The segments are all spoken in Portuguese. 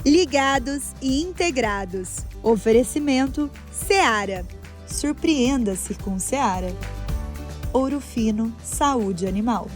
Ligados e integrados. Oferecimento Seara. Surpreenda-se com Seara. Ouro Fino Saúde Animal.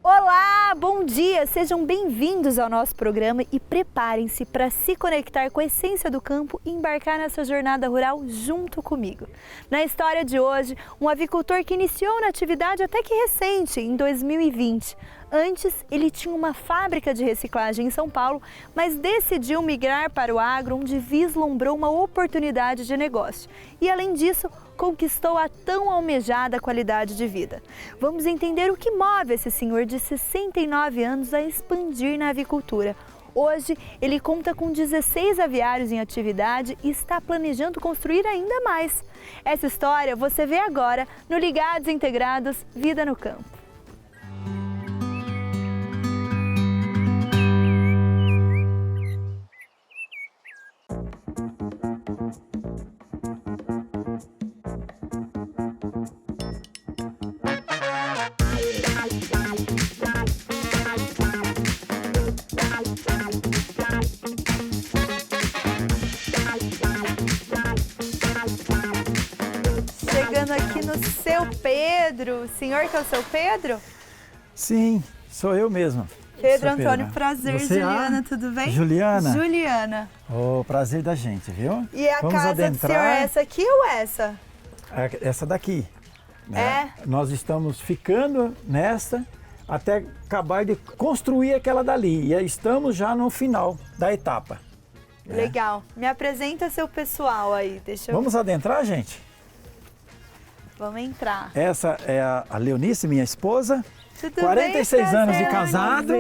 Olá, bom dia! Sejam bem-vindos ao nosso programa e preparem-se para se conectar com a essência do campo e embarcar nessa jornada rural junto comigo. Na história de hoje, um avicultor que iniciou na atividade até que recente, em 2020. Antes, ele tinha uma fábrica de reciclagem em São Paulo, mas decidiu migrar para o agro, onde vislumbrou uma oportunidade de negócio. E, além disso, conquistou a tão almejada qualidade de vida. Vamos entender o que move esse senhor de 69 anos a expandir na avicultura. Hoje, ele conta com 16 aviários em atividade e está planejando construir ainda mais. Essa história você vê agora no Ligados Integrados Vida no Campo. Chegando aqui no Seu Pedro. O senhor que é o Seu Pedro? Sim, sou eu mesmo. Pedro Antônio, prazer. Você, Juliana, tudo bem? Juliana? Juliana. O prazer da gente, viu? E a Vamos casa adentrar. do senhor é essa aqui ou essa? Essa daqui. Né? Nós estamos ficando nesta até acabar de construir aquela dali. E estamos já no final da etapa. Legal. Me apresenta seu pessoal aí. Deixa eu... Vamos adentrar, gente? Vamos entrar. Essa é a Leonice, minha esposa. Tudo 46 bem? anos de Prazer. casado.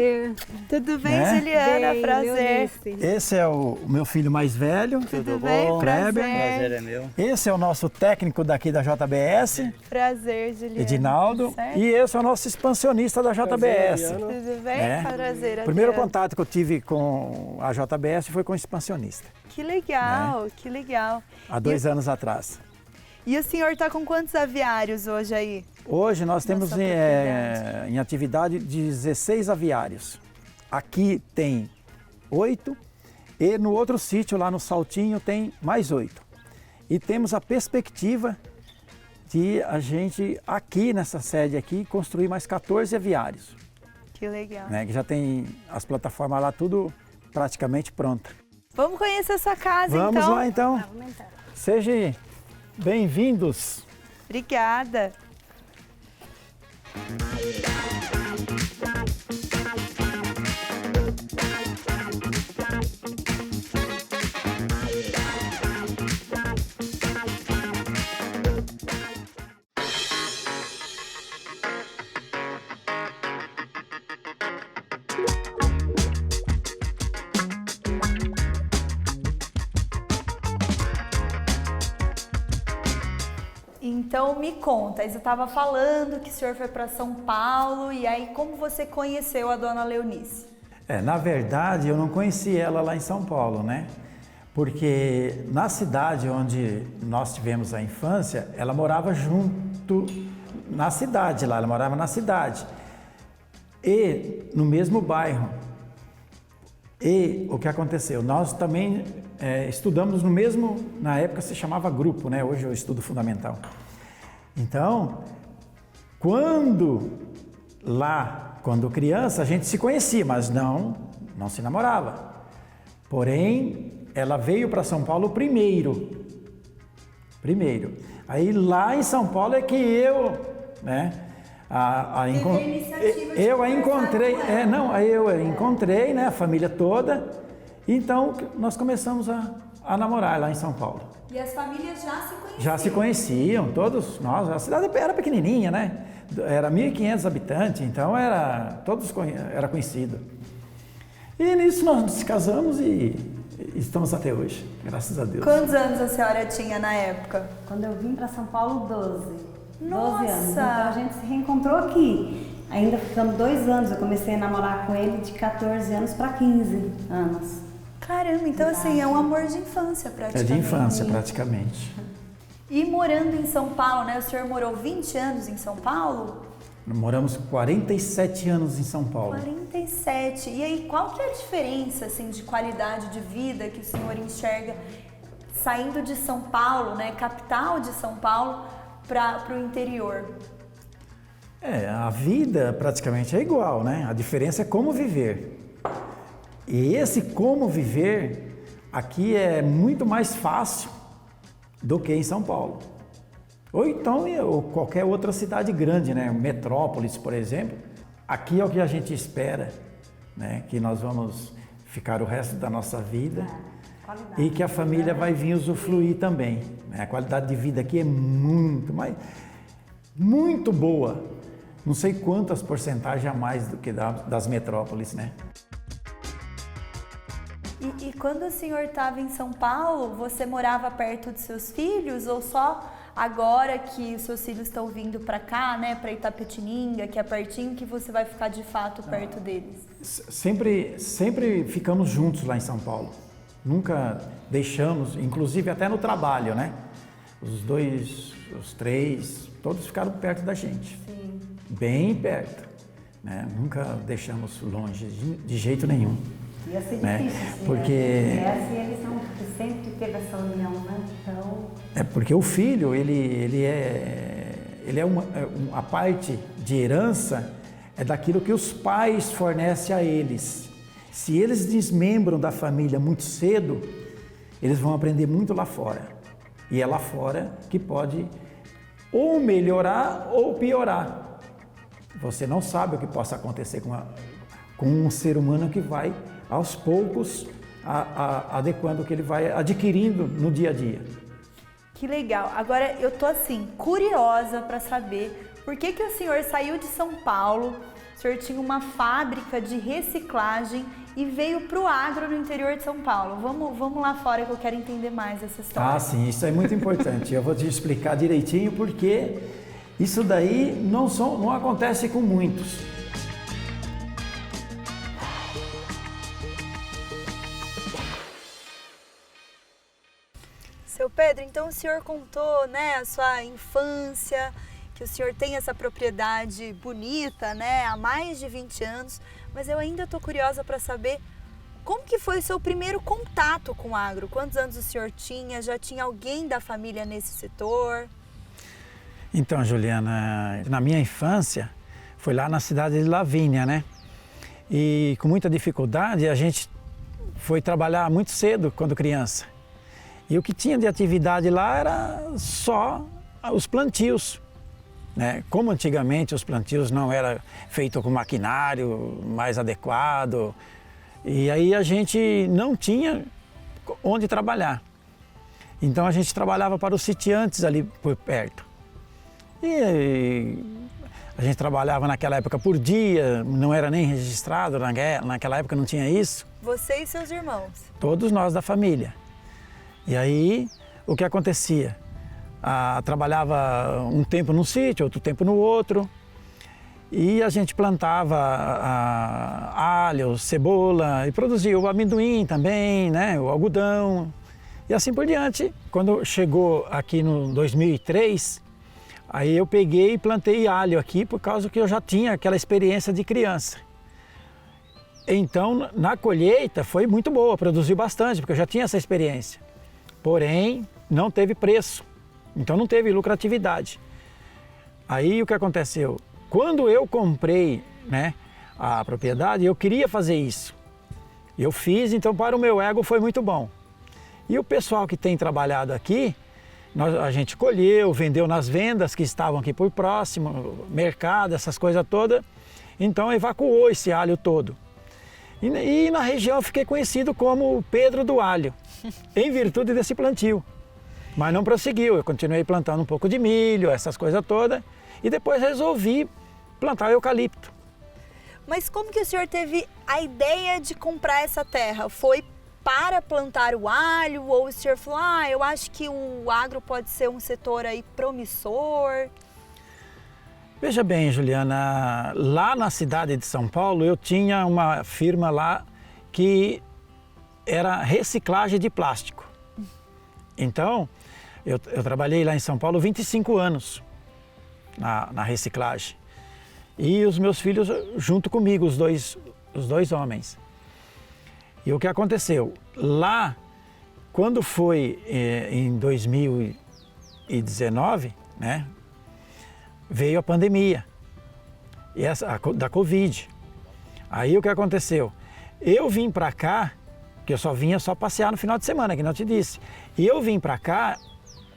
Tudo bem, Né? Juliana? Bem, Prazer. Leonice. Esse é o meu filho mais velho. Tudo bem? Kleber. Prazer. é meu. Esse é o nosso técnico daqui da JBS, Prazer, Juliana. Edinaldo. Certo? E esse é o nosso expansionista da JBS. Tudo bem? É. Prazer, O primeiro Adriano. contato que eu tive com a JBS foi com o expansionista, Que legal, que legal. há 2 anos atrás. E o senhor está com quantos aviários hoje aí? Hoje nós temos Nossa propriedade. em atividade 16 aviários. Aqui tem 8 e no outro sítio, lá no Saltinho, tem mais 8. E temos a perspectiva de a gente, aqui nessa sede aqui, construir mais 14 aviários. Que legal. Né, que já tem as plataformas lá tudo praticamente pronta. Vamos conhecer a sua casa, Vamos então. lá então. Sejam bem-vindos. Obrigada. Então me conta, você estava falando que o senhor foi para São Paulo e aí como você conheceu a dona Leonice? Na verdade, eu não conheci ela lá em São Paulo, né? Porque na cidade onde nós tivemos a infância, ela morava junto na cidade lá, ela morava na cidade. E no mesmo bairro. E o que aconteceu? Nós também estudamos no mesmo, na época se chamava grupo, né? Hoje eu estudo fundamental. Então, quando criança, a gente se conhecia, mas não se namorava. Porém, ela veio para São Paulo primeiro. Aí lá em São Paulo é que eu, né? Eu a encontrei, eu a encontrei, né? A família toda. Então, nós começamos a namorar lá em São Paulo. E as famílias já se conheciam? Já se conheciam, todos nós. A cidade era pequenininha, né? Era 1.500 habitantes, então todos era conhecido. E nisso nós nos casamos e estamos até hoje, graças a Deus. Quantos anos a senhora tinha na época? Quando eu vim para São Paulo, 12. Nossa! 12 anos. Então a gente se reencontrou aqui. Ainda ficamos 2 anos. Eu comecei a namorar com ele de 14 anos para 15 anos. Caramba, então assim, é um amor de infância É praticamente. de infância, praticamente. E morando em São Paulo, né? O senhor morou 20 anos em São Paulo? Moramos 47 anos em São Paulo. 47. E aí, qual que é a diferença, assim, de qualidade de vida que o senhor enxerga saindo de São Paulo, né? Capital de São Paulo, para o interior? A vida praticamente é igual, né? A diferença é como viver. E esse como viver aqui é muito mais fácil do que em São Paulo. Ou então ou qualquer outra cidade grande, né? Metrópolis, por exemplo. Aqui é o que a gente espera, né? Que nós vamos ficar o resto da nossa vida e que a família vai vir usufruir também, né? A qualidade de vida aqui é muito boa. Não sei quantas porcentagens a mais do que das metrópoles, né? E quando o senhor estava em São Paulo, você morava perto de seus filhos ou só agora que os seus filhos estão vindo para cá, né, para Itapetininga, que é pertinho, que você vai ficar de fato perto deles? Sempre ficamos juntos lá em São Paulo. Nunca deixamos, inclusive até no trabalho, né? Os 3, todos ficaram perto da gente. Sim. Bem perto, né? Nunca deixamos longe de jeito nenhum. Ia ser né? difícil, Porque eles sempre teve essa união, né? Então... porque o filho, a parte de herança é daquilo que os pais fornecem a eles. Se eles desmembram da família muito cedo, eles vão aprender muito lá fora. E é lá fora que pode ou melhorar ou piorar. Você não sabe o que possa acontecer com um ser humano que vai, aos poucos, adequando o que ele vai adquirindo no dia a dia. Que legal. Agora eu tô assim, curiosa para saber por que o senhor saiu de São Paulo, o senhor tinha uma fábrica de reciclagem e veio para o agro no interior de São Paulo. Vamos lá fora que eu quero entender mais essa história. Ah, sim, isso é muito importante. Eu vou te explicar direitinho porque isso daí não acontece com muitos. Seu Pedro, então o senhor contou, né, a sua infância, que o senhor tem essa propriedade bonita, né, há mais de 20 anos, mas eu ainda estou curiosa para saber como que foi o seu primeiro contato com o agro? Quantos anos o senhor tinha? Já tinha alguém da família nesse setor? Então, Juliana, na minha infância, foi lá na cidade de Lavínia, né? E com muita dificuldade, a gente foi trabalhar muito cedo quando criança. E o que tinha de atividade lá era só os plantios, né? Como antigamente os plantios não eram feitos com maquinário mais adequado, e aí a gente não tinha onde trabalhar. Então a gente trabalhava para os sitiantes ali por perto. E a gente trabalhava naquela época por dia, não era nem registrado, naquela época não tinha isso. Você e seus irmãos? Todos nós da família. E aí, o que acontecia? Trabalhava um tempo num sítio, outro tempo no outro, e a gente plantava alho, cebola, e produzia o amendoim também, né, o algodão, e assim por diante. Quando chegou aqui no 2003, aí eu peguei e plantei alho aqui, por causa que eu já tinha aquela experiência de criança. Então, na colheita foi muito boa, produziu bastante, porque eu já tinha essa experiência. Porém, não teve preço, então não teve lucratividade. Aí o que aconteceu? Quando eu comprei, né, a propriedade, eu queria fazer isso. Eu fiz, então para o meu ego foi muito bom. E o pessoal que tem trabalhado aqui, a gente colheu, vendeu nas vendas que estavam aqui por próximo, mercado, essas coisas todas. Então evacuou esse alho todo. E na região eu fiquei conhecido como Pedro do Alho, em virtude desse plantio. Mas não prosseguiu, eu continuei plantando um pouco de milho, essas coisas todas, e depois resolvi plantar eucalipto. Mas como que o senhor teve a ideia de comprar essa terra? Foi para plantar o alho, ou o senhor falou, eu acho que o agro pode ser um setor aí promissor? Veja bem, Juliana, lá na cidade de São Paulo eu tinha uma firma lá que era reciclagem de plástico. Então, eu trabalhei lá em São Paulo 25 anos na reciclagem. E os meus filhos junto comigo, os dois homens. E o que aconteceu? Lá, quando foi em 2019, né, veio a pandemia da Covid. Aí o que aconteceu? Eu vim para cá, que eu só vinha passear no final de semana, que não te disse. E eu vim para cá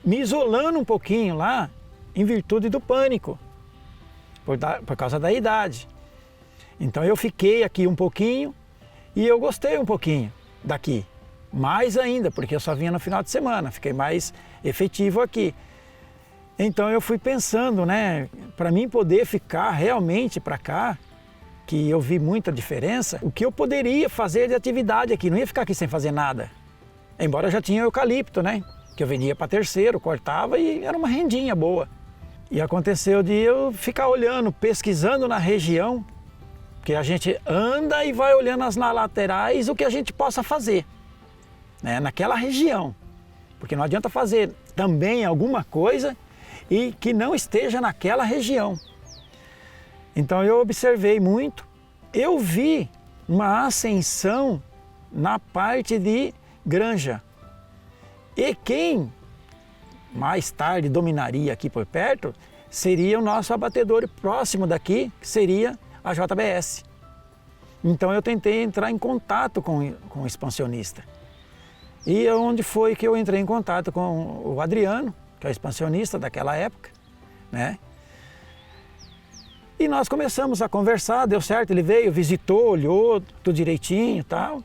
me isolando um pouquinho lá, em virtude do pânico, por causa da idade. Então eu fiquei aqui um pouquinho e eu gostei um pouquinho daqui. Mais ainda, porque eu só vinha no final de semana, fiquei mais efetivo aqui. Então eu fui pensando, né, para mim poder ficar realmente para cá, que eu vi muita diferença, o que eu poderia fazer de atividade aqui, não ia ficar aqui sem fazer nada. Embora eu já tinha eucalipto, né, que eu vendia para terceiro, cortava e era uma rendinha boa. E aconteceu de eu ficar olhando, pesquisando na região, porque a gente anda e vai olhando nas laterais o que a gente possa fazer, né, naquela região. Porque não adianta fazer também alguma coisa e que não esteja naquela região. Então eu observei muito, eu vi uma ascensão na parte de granja. E quem mais tarde dominaria aqui por perto seria o nosso abatedor próximo daqui, que seria a JBS. Então eu tentei entrar em contato com o expansionista. E onde foi que eu entrei em contato com o Adriano, que é o expansionista daquela época, né? E nós começamos a conversar, deu certo, ele veio, visitou, olhou tudo direitinho e tal.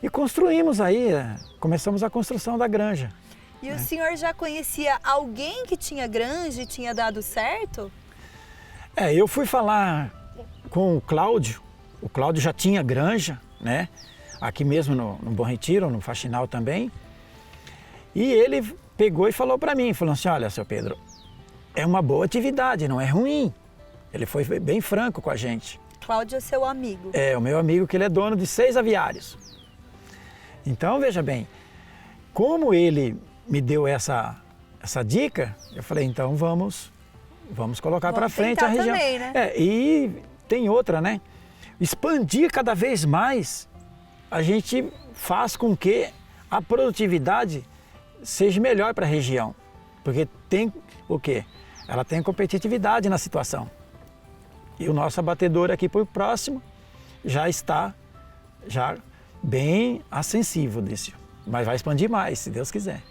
E construímos aí, começamos a construção da granja. E o senhor já conhecia alguém que tinha granja e tinha dado certo? Eu fui falar com o Cláudio já tinha granja, né? Aqui mesmo no Bom Retiro, no Faxinal também. E ele pegou e falou para mim, falou assim, olha, seu Pedro, é uma boa atividade, não é ruim. Ele foi bem franco com a gente. Cláudio é seu amigo? É, o meu amigo, que ele é dono de 6 aviários. Então, veja bem, como ele me deu essa dica, eu falei, então vamos colocar para frente a região. Também, né? E tem outra, né? Expandir cada vez mais, a gente faz com que a produtividade seja melhor para a região. Porque tem o quê? Ela tem competitividade na situação. E o nosso abatedor aqui por próximo já está bem acessível disso. Mas vai expandir mais, se Deus quiser.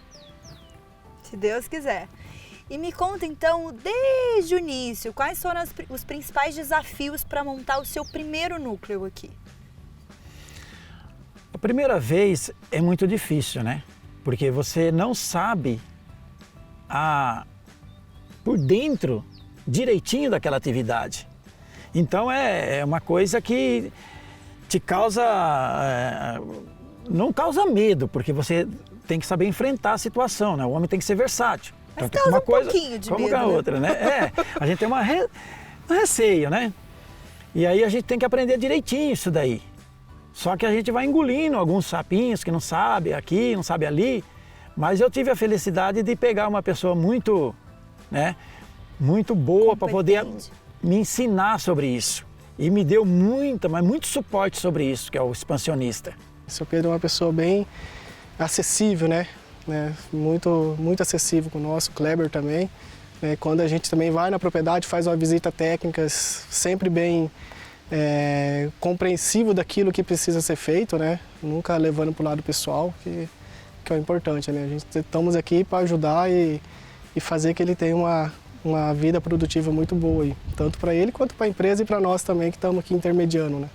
Se Deus quiser. E me conta então, desde o início, quais foram os principais desafios para montar o seu primeiro núcleo aqui? A primeira vez é muito difícil, né? Porque você não sabe por dentro direitinho daquela atividade. Então é uma coisa que te causa, não causa medo, porque você tem que saber enfrentar a situação, né? O homem tem que ser versátil. Mas então, causa uma coisa, pouquinho de como medo, a outra, né? A gente tem um receio, né? E aí a gente tem que aprender direitinho isso daí. Só que a gente vai engolindo alguns sapinhos que não sabe aqui, não sabe ali. Mas eu tive a felicidade de pegar uma pessoa muito, né, muito boa para poder me ensinar sobre isso. E me deu muito suporte sobre isso, que é o expansionista. O seu Pedro é uma pessoa bem acessível, né? Muito acessível com o nosso, Kleber também. Quando a gente também vai na propriedade, faz uma visita técnica, sempre bem compreensivo daquilo que precisa ser feito, né? Nunca levando para o lado pessoal, que é o importante, né? A gente estamos aqui para ajudar e fazer que ele tenha uma vida produtiva muito boa, aí, tanto para ele quanto para a empresa e para nós também, que estamos aqui intermediando, né?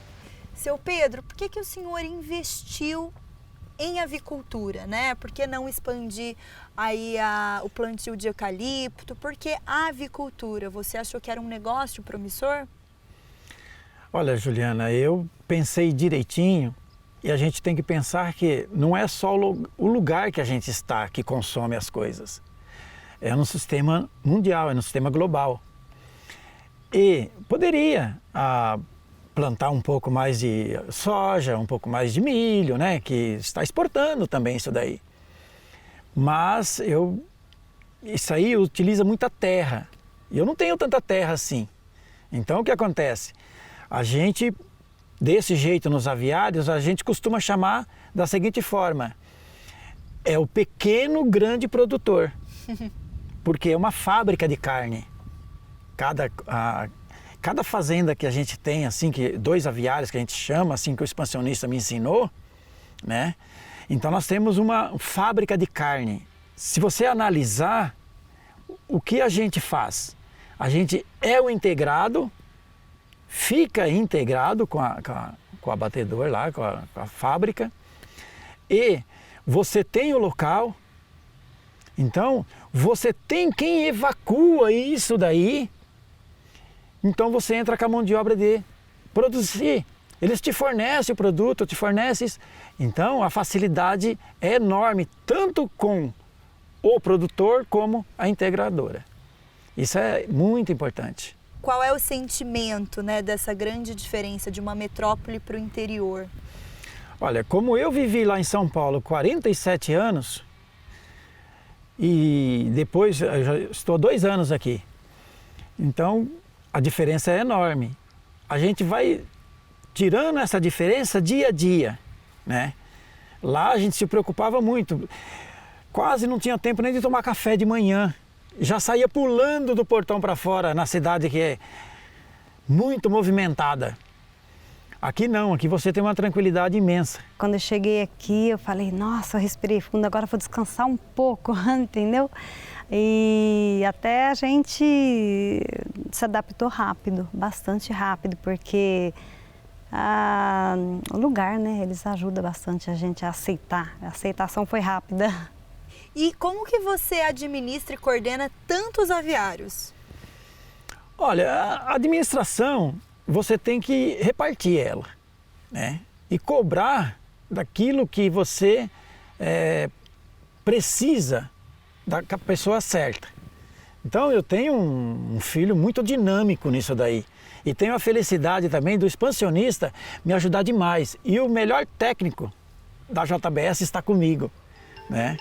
Seu Pedro, por que o senhor investiu em avicultura, né? Por que não expandir aí o plantio de eucalipto? Por que a avicultura? Você achou que era um negócio promissor? Olha, Juliana, eu pensei direitinho E a gente tem que pensar que não é só o lugar que a gente está que consome as coisas. É no sistema mundial, é no sistema global. E poderia plantar um pouco mais de soja, um pouco mais de milho, né? Que está exportando também isso daí. Mas isso aí utiliza muita terra. E eu não tenho tanta terra assim. Então o que acontece? A gente, desse jeito nos aviários, a gente costuma chamar da seguinte forma: é o pequeno grande produtor. Porque é uma fábrica de carne. Cada fazenda que a gente tem, assim, 2 aviários que a gente chama, assim, que o expansionista me ensinou, né? Então nós temos uma fábrica de carne. Se você analisar o que a gente faz, a gente é o integrado, fica integrado com o abatedor lá, com a fábrica, e você tem o local. Então, você tem quem evacua isso daí, então você entra com a mão de obra de produzir. Eles te fornecem o produto, te fornecem isso. Então, a facilidade é enorme, tanto com o produtor como a integradora. Isso é muito importante. Qual é o sentimento, né, dessa grande diferença de uma metrópole para o interior? Olha, como eu vivi lá em São Paulo 47 anos, e depois eu já estou há 2 anos aqui. Então a diferença é enorme. A gente vai tirando essa diferença dia a dia, né? Lá a gente se preocupava muito. Quase não tinha tempo nem de tomar café de manhã. Já saía pulando do portão para fora na cidade que é muito movimentada. Aqui não, aqui você tem uma tranquilidade imensa. Quando eu cheguei aqui, eu falei, nossa, eu respirei fundo, agora eu vou descansar um pouco, entendeu? E até a gente se adaptou rápido, bastante rápido, porque o lugar, né, eles ajudam bastante a gente a aceitar. A aceitação foi rápida. E como que você administra e coordena tantos aviários? Olha, a administração, você tem que repartir ela, né? E cobrar daquilo que você precisa da pessoa certa. Então eu tenho um filho muito dinâmico nisso daí. E tenho a felicidade também do expansionista me ajudar demais. E o melhor técnico da JBS está comigo, né?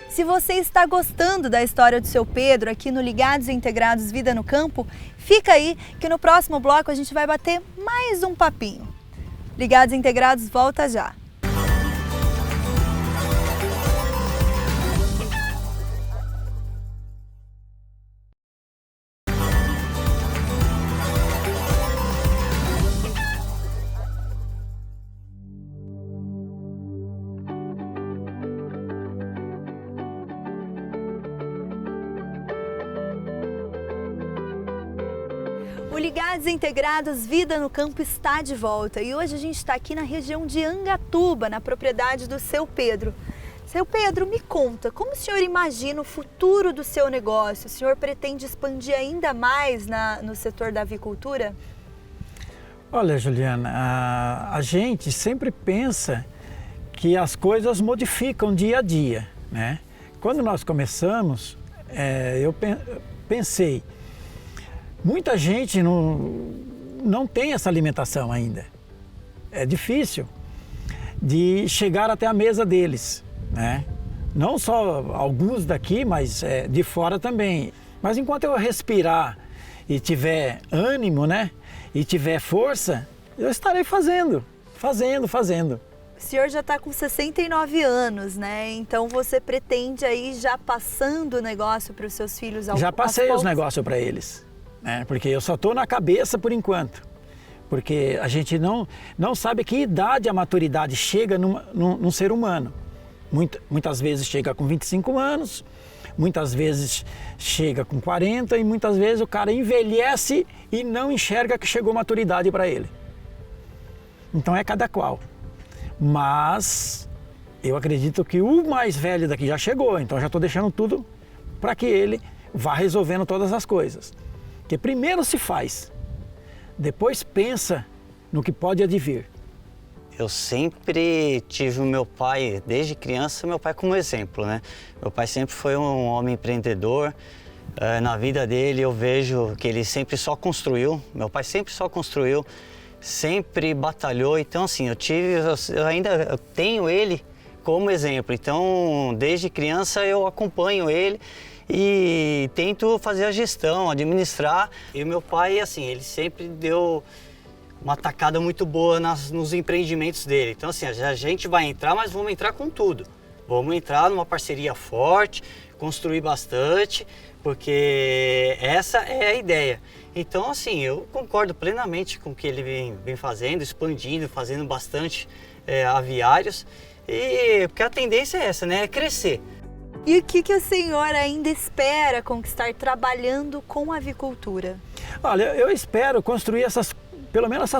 Se você está gostando da história do seu Pedro aqui no Ligados e Integrados Vida no Campo, fica aí que no próximo bloco a gente vai bater mais um papinho. Ligados e Integrados volta já. O Ligados e Integrados Vida no Campo está de volta e hoje a gente está aqui na região de Angatuba, na propriedade do seu Pedro. Seu Pedro, me conta, como o senhor imagina o futuro do seu negócio? O senhor pretende expandir ainda mais no setor da avicultura? Olha, Juliana, a gente sempre pensa que as coisas modificam dia a dia, né? Quando nós começamos, eu pensei, muita gente não tem essa alimentação ainda. É difícil de chegar até a mesa deles, né? Não só alguns daqui, mas de fora também. Mas enquanto eu respirar e tiver ânimo, né? E tiver força, eu estarei fazendo. O senhor já está com 69 anos, né? Então você pretende aí já passando o negócio para os seus filhos aos poucos? Já passei os negócios para eles. Porque eu só estou na cabeça por enquanto, porque a gente não sabe que idade a maturidade chega num ser humano. Muitas vezes chega com 25 anos, muitas vezes chega com 40 e muitas vezes o cara envelhece e não enxerga que chegou maturidade para ele. Então é cada qual. Mas eu acredito que o mais velho daqui já chegou, então já estou deixando tudo para que ele vá resolvendo todas as coisas. Porque primeiro se faz, depois pensa no que pode advir. Eu sempre tive o meu pai, desde criança, meu pai como exemplo, né? Meu pai sempre foi um homem empreendedor. Na vida dele eu vejo que ele sempre só construiu, meu pai sempre só construiu, sempre batalhou. Então assim, eu tenho ele como exemplo. Então desde criança eu acompanho ele e tento fazer a gestão, administrar. E meu pai, assim, ele sempre deu uma tacada muito boa nos empreendimentos dele. Então assim, a gente vai entrar, mas vamos entrar com tudo. Vamos entrar numa parceria forte, construir bastante, porque essa é a ideia. Então assim, eu concordo plenamente com o que ele vem fazendo, expandindo, fazendo bastante aviários. E porque a tendência é essa, né? É crescer. E o que o senhor ainda espera conquistar trabalhando com avicultura? Olha, eu espero construir pelo menos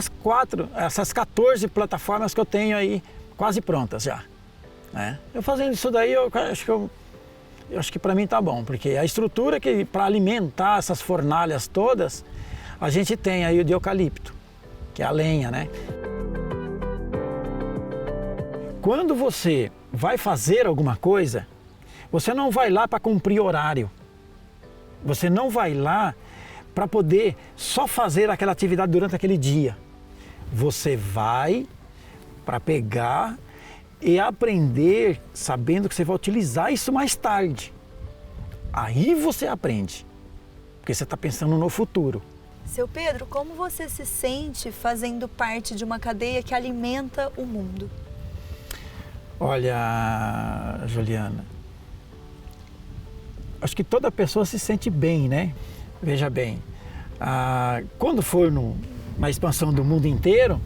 essas 14 plataformas que eu tenho aí quase prontas já. Né? Eu fazendo isso daí, eu acho que para mim tá bom, porque a estrutura que para alimentar essas fornalhas todas, a gente tem aí o de eucalipto, que é a lenha, né? Quando você vai fazer alguma coisa, você não vai lá para cumprir horário. Você não vai lá para poder só fazer aquela atividade durante aquele dia. Você vai para pegar e aprender sabendo que você vai utilizar isso mais tarde. Aí você aprende, porque você está pensando no futuro. Seu Pedro, como você se sente fazendo parte de uma cadeia que alimenta o mundo? Olha, Juliana, acho que toda pessoa se sente bem, né? Veja bem, quando for uma expansão do mundo inteiro,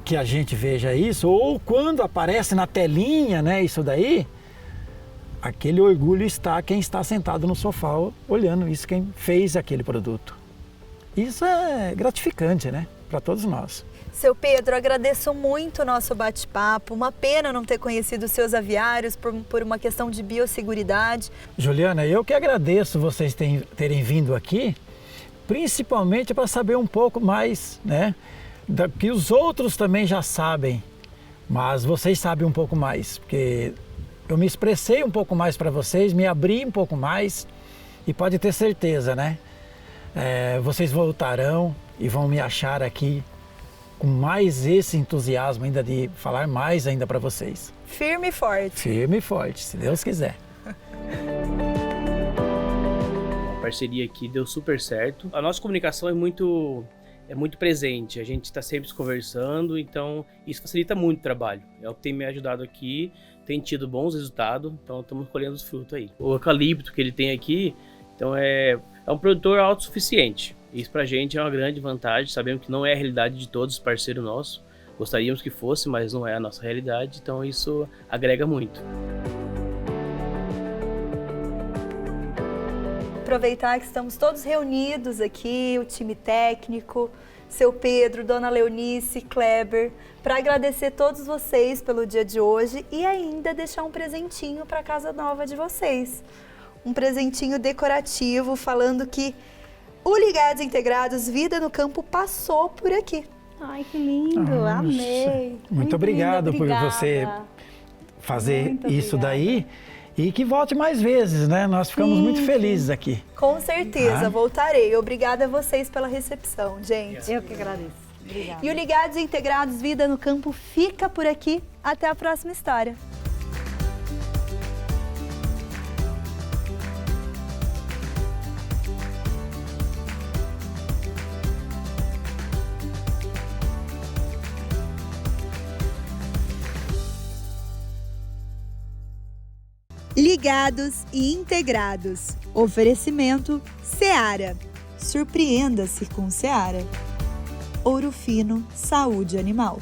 que a gente veja isso, ou quando aparece na telinha, né, isso daí, aquele orgulho está quem está sentado no sofá olhando isso, quem fez aquele produto. Isso é gratificante, né, para todos nós. Seu Pedro, agradeço muito o nosso bate-papo. Uma pena não ter conhecido os seus aviários por uma questão de biosseguridade. Juliana, eu que agradeço vocês terem vindo aqui, principalmente para saber um pouco mais, né? Que os outros também já sabem, mas vocês sabem um pouco mais, porque eu me expressei um pouco mais para vocês, me abri um pouco mais e pode ter certeza, né? Vocês voltarão e vão me achar aqui com mais esse entusiasmo ainda de falar mais ainda para vocês. Firme e forte. Firme e forte, se Deus quiser. A parceria aqui deu super certo. A nossa comunicação é muito presente, a gente está sempre conversando, então isso facilita muito o trabalho. É o que tem me ajudado aqui, tem tido bons resultados, então estamos colhendo os frutos aí. O eucalipto que ele tem aqui, então é um produtor autossuficiente. Isso pra gente é uma grande vantagem, sabemos que não é a realidade de todos os parceiros nossos. Gostaríamos que fosse, mas não é a nossa realidade, então isso agrega muito. Aproveitar que estamos todos reunidos aqui, o time técnico, seu Pedro, dona Leonice, Kleber, para agradecer todos vocês pelo dia de hoje e ainda deixar um presentinho para a casa nova de vocês. Um presentinho decorativo falando que o Ligados Integrados Vida no Campo passou por aqui. Ai, que lindo, amei. Muito obrigado por você fazer isso daí e que volte mais vezes, né? Nós ficamos muito felizes aqui. Com certeza, voltarei. Obrigada a vocês pela recepção, gente. Eu que agradeço. Obrigada. E o Ligados Integrados Vida no Campo fica por aqui. Até a próxima história. Ligados e Integrados. Oferecimento Seara. Surpreenda-se com Seara. Ouro Fino, Saúde Animal.